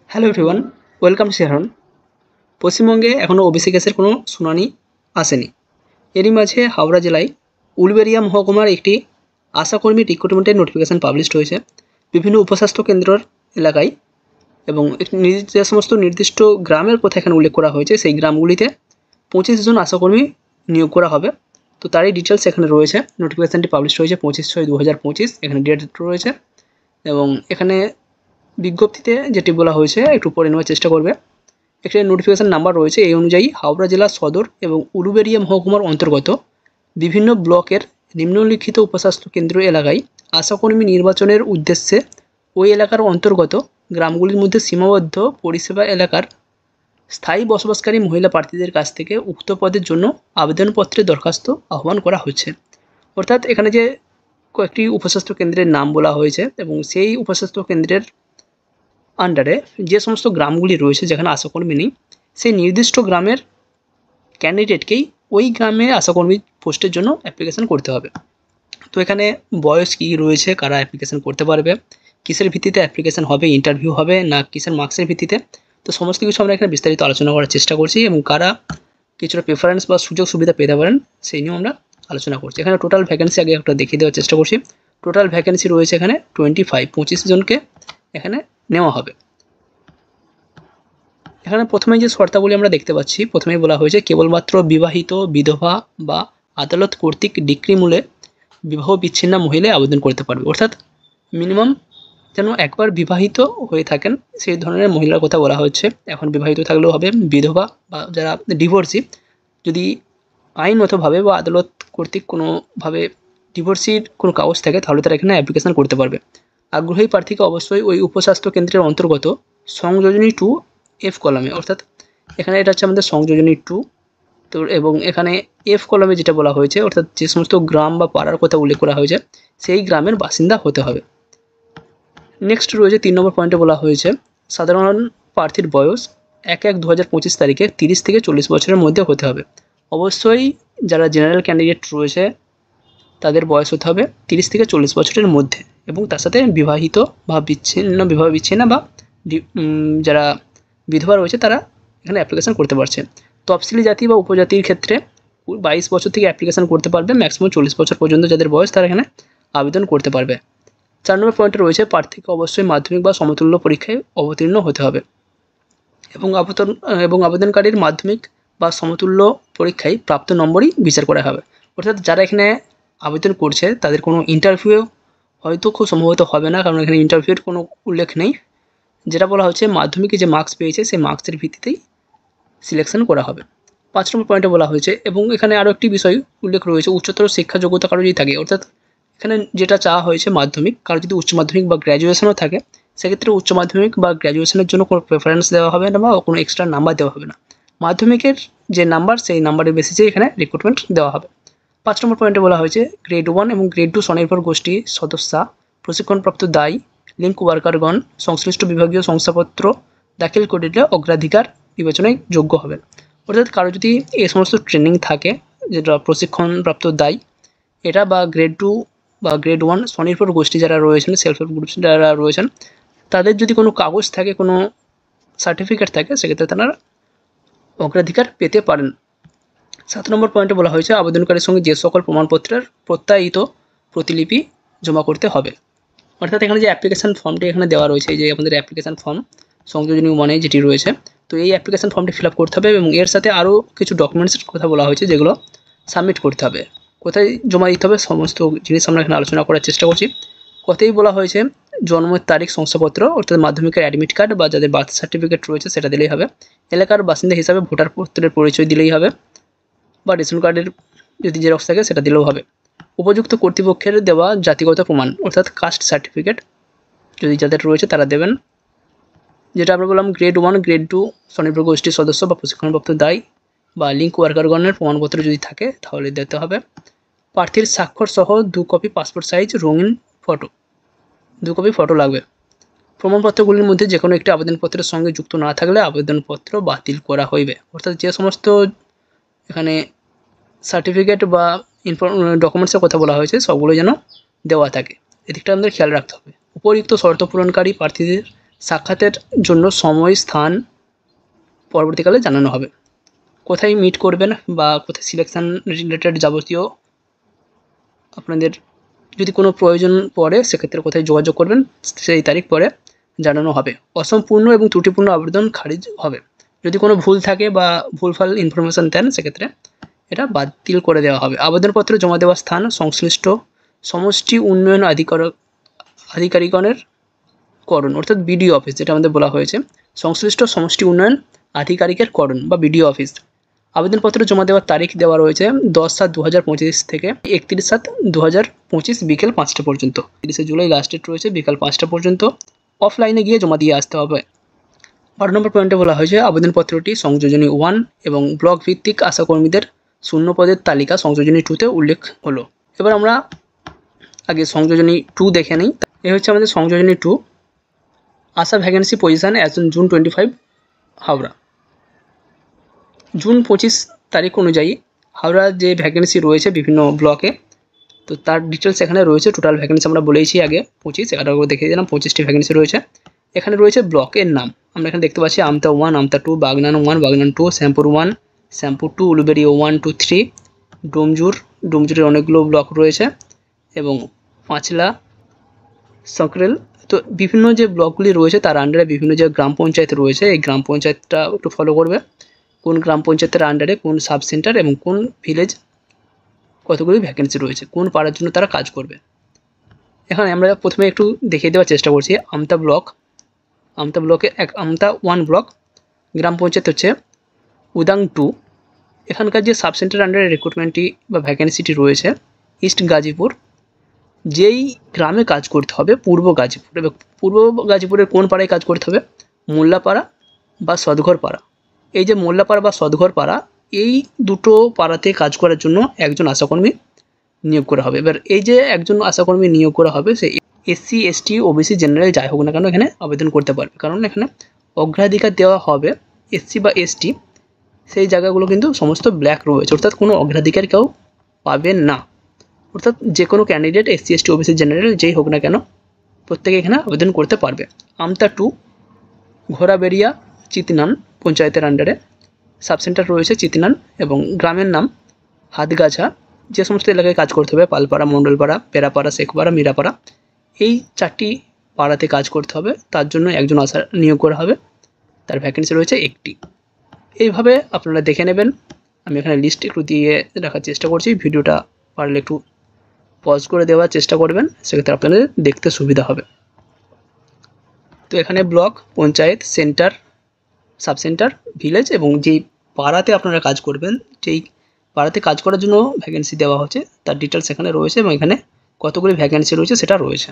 Hello everyone, welcome to Sharon. পশ্চিমবঙ্গে এখনও OBC কেসের কোনো শুনানি আসেনি। এরই মাঝে হাওড়া জেলায় উলুবেড়িয়া মহকুমার একটি আশাকর্মী রিক্রুটমেন্টের নোটিফিকেশান পাবলিশড হয়েছে বিভিন্ন উপস্বাস্থ্য কেন্দ্রের এলাকায়, এবং যে সমস্ত নির্দিষ্ট গ্রামের কথা এখানে উল্লেখ করা হয়েছে সেই গ্রামগুলিতে 25 জন আশাকর্মী নিয়োগ করা হবে। তো তারই ডিটেলস এখানে রয়েছে। নোটিফিকেশানটি পাবলিশড হয়েছে 25/6/2025, এখানে ডেট রয়েছে এবং এখানে বিজ্ঞপ্তিতে যেটি বলা হয়েছে একটু পড়ে নেওয়ার চেষ্টা করবে। এখানে নোটিফিকেশান নাম্বার রয়েছে এই অনুযায়ী হাওড়া জেলা সদর এবং উলুবেড়িয়া মহকুমার অন্তর্গত বিভিন্ন ব্লকের নিম্নলিখিত উপস্বাস্থ্য কেন্দ্র এলাকায় আশাকর্মী নির্বাচনের উদ্দেশ্যে ওই এলাকার অন্তর্গত গ্রামগুলির মধ্যে সীমাবদ্ধ পরিষেবা এলাকার স্থায়ী বসবাসকারী মহিলা প্রার্থীদের কাছ থেকে উক্ত পদের জন্য আবেদনপত্রে দরখাস্ত আহ্বান করা হচ্ছে। অর্থাৎ এখানে যে কয়েকটি উপস্বাস্থ্য কেন্দ্রের নাম বলা হয়েছে এবং সেই উপস্বাস্থ্য কেন্দ্রের আন্ডারে যে সমস্ত গ্রামগুলি রয়েছে যেখানে আশাকর্মী নেই, সেই নির্দিষ্ট গ্রামের ক্যান্ডিডেটকেই ওই গ্রামে আশাকর্মী পোস্টের জন্য অ্যাপ্লিকেশান করতে হবে। তো এখানে বয়স কী রয়েছে, কারা অ্যাপ্লিকেশান করতে পারবে, কিসের ভিত্তিতে অ্যাপ্লিকেশান হবে, ইন্টারভিউ হবে না কিসের মার্কসের ভিত্তিতে, তো সমস্ত কিছু আমরা এখানে বিস্তারিত আলোচনা করার চেষ্টা করছি এবং কারা কিছুটা প্রেফারেন্স বা সুযোগ সুবিধা পেতে পারেন সেই নিয়েও আমরা আলোচনা করছি। এখানে টোটাল ভ্যাকেন্সি আগে একটা দেখিয়ে দেওয়ার চেষ্টা করছি। টোটাল ভ্যাকেন্সি রয়েছে এখানে 25 জনকে এখানে নেওয়া হবে। এখানে প্রথমে যে শর্তাবলী আমরা দেখতে পাচ্ছি, প্রথমেই বলা হয়েছে কেবলমাত্র বিবাহিত, বিধবা বা আদালত কর্তৃক ডিক্রি মূলে বিবাহ বিচ্ছিন্ন মহিলা আবেদন করতে পারবে। অর্থাৎ মিনিমাম যেন একবার বিবাহিত হয়ে থাকেন সেই ধরনের মহিলার কথা বলা হচ্ছে। এখন বিবাহিত থাকলেও হবে, বিধবা বা যারা ডিভোর্সি, যদি আইনগতভাবে বা আদালত কর্তৃক কোনোভাবে ডিভোর্সির কোনো কাগজ থাকে তাহলে তারা এখানে অ্যাপ্লিকেশান করতে পারবে। আগ্রহী প্রার্থীকে অবশ্যই ওই উপস্বাস্থ্য কেন্দ্রের অন্তর্গত সংযোজনী 2 F কলামে, অর্থাৎ এখানে এটা হচ্ছে আমাদের সংযোজনী 2, তো এবং এখানে F কলামে যেটা বলা হয়েছে অর্থাৎ যে সমস্ত গ্রাম বা পাড়ার কথা উল্লেখ করা হয়েছে সেই গ্রামের বাসিন্দা হতে হবে। নেক্সট রয়েছে 3 নম্বর পয়েন্টে বলা হয়েছে সাধারণ প্রার্থীর বয়স 1/1/2025 তারিখে 30 থেকে 40 বছরের মধ্যে হতে হবে। অবশ্যই যারা জেনারেল ক্যান্ডিডেট রয়েছে তাদের বয়স হতে হবে 30 থেকে 40 বছরের মধ্যে, এবং তার সাথে বিবাহিত বা বিবাহ বিচ্ছিন্ন বা যারা বিধবা রয়েছে তারা এখানে অ্যাপ্লিকেশান করতে পারছে। তফসিলি জাতি বা উপজাতির ক্ষেত্রে 22 বছর থেকে অ্যাপ্লিকেশান করতে পারবে, ম্যাক্সিমাম 40 বছর পর্যন্ত যাদের বয়স তারা এখানে আবেদন করতে পারবে। 4 নম্বর পয়েন্টে রয়েছে প্রার্থীকে অবশ্যই মাধ্যমিক বা সমতুল্য পরীক্ষায় অবতীর্ণ হতে হবে এবং আবেদনকারীর মাধ্যমিক বা সমতুল্য পরীক্ষায় প্রাপ্ত নম্বরই বিচার করা হবে। অর্থাৎ যারা এখানে আবেদন করছে তাদের কোনো ইন্টারভিউ হয়তো খুব সম্ভবত হবে না, কারণ এখানে ইন্টারভিউয়ের কোনো উল্লেখ নেই। যেটা বলা হচ্ছে মাধ্যমিকে যে মার্কস পেয়েছে সেই মার্কসের ভিত্তিতেই সিলেকশন করা হবে। 5 নম্বর পয়েন্টে বলা হয়েছে, এবং এখানে আরও একটি বিষয় উল্লেখ রয়েছে, উচ্চতর শিক্ষা যোগ্যতা কারো যদি থাকে, অর্থাৎ এখানে যেটা চাওয়া হয়েছে মাধ্যমিক, কারো যদি উচ্চ মাধ্যমিক বা গ্র্যাজুয়েশনও থাকে সেক্ষেত্রে উচ্চ মাধ্যমিক বা গ্র্যাজুয়েশনের জন্য কোনো প্রেফারেন্স দেওয়া হবে না বা কোনো এক্সট্রা নাম্বার দেওয়া হবে না। মাধ্যমিকের যে নাম্বার সেই নাম্বারের বেসিসে এখানে রিক্রুটমেন্ট দেওয়া হবে। 5 নম্বর পয়েন্টে বলা হয়েছে গ্রেড 1 এবং গ্রেড 2 স্বনির্ভর গোষ্ঠী সদস্যা প্রশিক্ষণপ্রাপ্ত দায়ী লিঙ্ক ওয়ার্কারগণ সংশ্লিষ্ট বিভাগীয় শংসাপত্র দাখিল করলে অগ্রাধিকার বিবেচনায় যোগ্য হবেন। অর্থাৎ কারো যদি এই সমস্ত ট্রেনিং থাকে, যেটা প্রশিক্ষণপ্রাপ্ত দায়ী এটা, বা গ্রেড 2 বা গ্রেড 1 স্বনির্ভর গোষ্ঠী যারা রয়েছেন, সেলফ হেল্প গ্রুপ যারা রয়েছেন, তাদের যদি কোনো কাগজ থাকে, কোনো সার্টিফিকেট থাকে, সেক্ষেত্রে তারা অগ্রাধিকার পেতে পারেন। 7 নম্বর পয়েন্টে বলা হয়েছে আবেদনকারীর সঙ্গে যে সকল প্রমাণপত্রের প্রত্যায়িত প্রতিলিপি জমা করতে হবে। অর্থাৎ এখানে যে অ্যাপ্লিকেশান ফর্মটি এখানে দেওয়া রয়েছে, এই যে আমাদের অ্যাপ্লিকেশান ফর্ম সংযোজনী 1 যেটি রয়েছে, তো এই অ্যাপ্লিকেশান ফর্মটি ফিল আপ করতে হবে এবং এর সাথে আরও কিছু ডকুমেন্টসের কথা বলা হয়েছে যেগুলো সাবমিট করতে হবে। কোথায় জমা দিতে হবে সমস্ত জিনিস আমরা এখানে আলোচনা করার চেষ্টা করছি। কথাই বলা হয়েছে জন্মের তারিখ, শংসাপত্র অর্থাৎ মাধ্যমিকের অ্যাডমিট কার্ড বা যাদের বার্থ সার্টিফিকেট রয়েছে সেটা দিলেই হবে। এলাকার বাসিন্দা হিসাবে ভোটার পত্রের পরিচয় দিলেই হবে, বা রেশন কার্ডের যদি জেরক্স থাকে সেটা দিলেও হবে। উপযুক্ত কর্তৃপক্ষের দেওয়া জাতিগত প্রমাণ অর্থাৎ কাস্ট সার্টিফিকেট যদি যাদের রয়েছে তারা দেবেন। যেটা আমরা বললাম গ্রেড 1 গ্রেড 2 স্বনির্ভর গোষ্ঠীর সদস্য বা প্রশিক্ষণপ্রাপ্ত দায়ী বা লিঙ্ক ওয়ার্কারগণের প্রমাণপত্র যদি থাকে তাহলে দিতে হবে। প্রার্থীর স্বাক্ষর সহ 2 কপি পাসপোর্ট সাইজ রঙিন ফটো, 2 কপি ফটো লাগবে। প্রমাণপত্রগুলির মধ্যে যে কোনো একটি আবেদনপত্রের সঙ্গে যুক্ত না থাকলে আবেদনপত্র বাতিল করা হইবে। অর্থাৎ যে সমস্ত এখানে সার্টিফিকেট বা ডকুমেন্টসের কথা বলা হয়েছে সবগুলো যেন দেওয়া থাকে, এদিকটা আমাদের খেয়াল রাখতে হবে। উপরিউক্ত শর্ত পূরণকারী প্রার্থীদের সাক্ষাতের জন্য সময় স্থান পরবর্তীকালে জানানো হবে। কোথায় মিট করবেন বা কোথায় সিলেকশান রিলেটেড যাবতীয় আপনাদের যদি কোনো প্রয়োজন পড়ে সেক্ষেত্রে কোথায় যোগাযোগ করবেন সেই তারিখ পরে জানানো হবে। অসম্পূর্ণ এবং ত্রুটিপূর্ণ আবেদন খারিজ হবে। যদি কোনো ভুল থাকে বা ভুলভাল ইনফরমেশান দেন সেক্ষেত্রে এটা বাতিল করে দেওয়া হবে। আবেদনপত্র জমা দেওয়ার স্থান সংশ্লিষ্ট সমষ্টি উন্নয়ন আধিকারিকগণের করণ অর্থাৎ বিডিও অফিস, যেটা আমাদের বলা হয়েছে সংশ্লিষ্ট সমষ্টি উন্নয়ন আধিকারিকের করণ বা বিডিও অফিস। আবেদনপত্র জমা দেওয়ার তারিখ দেওয়া রয়েছে 10/7/2025 থেকে 31/7/2025 বিকেল 5টা পর্যন্ত। 30শে জুলাই লাস্ট ডেট রয়েছে বিকাল 5টা পর্যন্ত। অফলাইনে গিয়ে জমা দিয়ে আসতে হবে। 12 নম্বর পয়েন্টে বলা হয়েছে আবেদনপত্রটি সংযোজনী 1 এবং ব্লক ভিত্তিক আশাকর্মীদের শূন্য পদের তালিকা সংযোজনী 2তে উল্লেখ হলো। এবার আমরা আগে সংযোজনী 2 দেখে নিই। এই হচ্ছে আমাদের সংযোজনী 2। ASHA vacancy position as on June 25 Howrah. June 25 তারিখ অনুযায়ী হাওড়া যে ভ্যাকেন্সি রয়েছে বিভিন্ন ব্লকে, তো তার ডিটেলস এখানে রয়েছে। টোটাল ভ্যাকেন্সি আমরা বলেইছি আগে 25, এটা দেখিয়ে দিলাম 25টি ভ্যাকেন্সি রয়েছে। এখানে রয়েছে ব্লকের নাম, আমরা এখানে দেখতে পাচ্ছি আমতা 1, আমতা 2, বাগনান 1, বাগনান 2, শ্যামপুর 1, শ্যামপুর 2, উলুবেড়ি 1, 2, 3, ডোমজুরের অনেকগুলো ব্লক রয়েছে এবং পাঁচলা, সকরেল। তো বিভিন্ন যে ব্লকগুলি রয়েছে তার আন্ডারে বিভিন্ন যে গ্রাম পঞ্চায়েত রয়েছে, এই গ্রাম পঞ্চায়েতটা একটু ফলো করবে। কোন গ্রাম পঞ্চায়েতের আন্ডারে কোন সাব সেন্টার এবং কোন ভিলেজ কতগুলি ভ্যাকেন্সি রয়েছে, কোন পাড়ার জন্য তারা কাজ করবে। এখানে আমরা প্রথমে একটু দেখিয়ে দেওয়ার চেষ্টা করছি আমতা ব্লকে আমতা 1 ব্লক, গ্রাম পঞ্চায়েত হচ্ছে উদাং 2। এখানকার যে সাব সেন্টার আন্ডারে রিক্রুটমেন্টটি বা ভ্যাকেন্সিটি রয়েছে ইস্ট গাজীপুর। যেই গ্রামে কাজ করতে হবে পূর্ব গাজীপুর, এবং পূর্ব গাজীপুরের কোন পাড়ায় কাজ করতে হবে, মোল্লাপাড়া বা সদঘর পাড়া। এই যে মোল্লাপাড়া বা সদঘর পাড়া, এই দুটো পাড়াতে কাজ করার জন্য একজন আশাকর্মী নিয়োগ করা হবে। এবার এই যে একজন আশাকর্মী নিয়োগ করা হবে সে SC ST OBC জেনারেল যাই হোক না কেন এখানে আবেদন করতে পারবে, কারণ এখানে অগ্রাধিকার দেওয়া হবে SC বা ST। সেই জায়গাগুলো কিন্তু সমস্ত ব্ল্যাক রয়েছে, অর্থাৎ কোনো অগ্রাধিকার কেউ পাবেন না। অর্থাৎ যে কোনো candidate SC ST OBC general যেই হোক না কেন প্রত্যেকে এখানে আবেদন করতে পারবে। আমতা 2 ঘোড়াবেড়িয়া চিতনান পঞ্চায়েতের আন্ডারে সাব সেন্টার রয়েছে চিতনান এবং গ্রামের নাম হাতগাছা। যে সমস্ত এলাকায় কাজ করতে হবে পালপাড়া, মণ্ডলপাড়া, পেরাপাড়া, শেখপাড়া, মীরাপাড়া, এই 4টি পাড়াতে কাজ করতে হবে। তার জন্য একজন আশা নিয়োগ করা হবে, তার ভ্যাকেন্সি রয়েছে 1টি। এইভাবে আপনারা দেখে নেবেন। আমি এখানে লিস্ট একটু দিয়ে রাখার চেষ্টা করছি, ভিডিওটা পারলে একটু পজ করে দেওয়ার চেষ্টা করবেন, সেক্ষেত্রে আপনাদের দেখতে সুবিধা হবে। তো এখানে block, panchayat, centre, sub centre, village এবং যেই পাড়াতে আপনারা কাজ করবেন, যেই পাড়াতে কাজ করার জন্য ভ্যাকেন্সি দেওয়া হচ্ছে তার ডিটেলস এখানে রয়েছে এবং এখানে কতগুলি ভ্যাকেন্সি রয়েছে সেটা রয়েছে।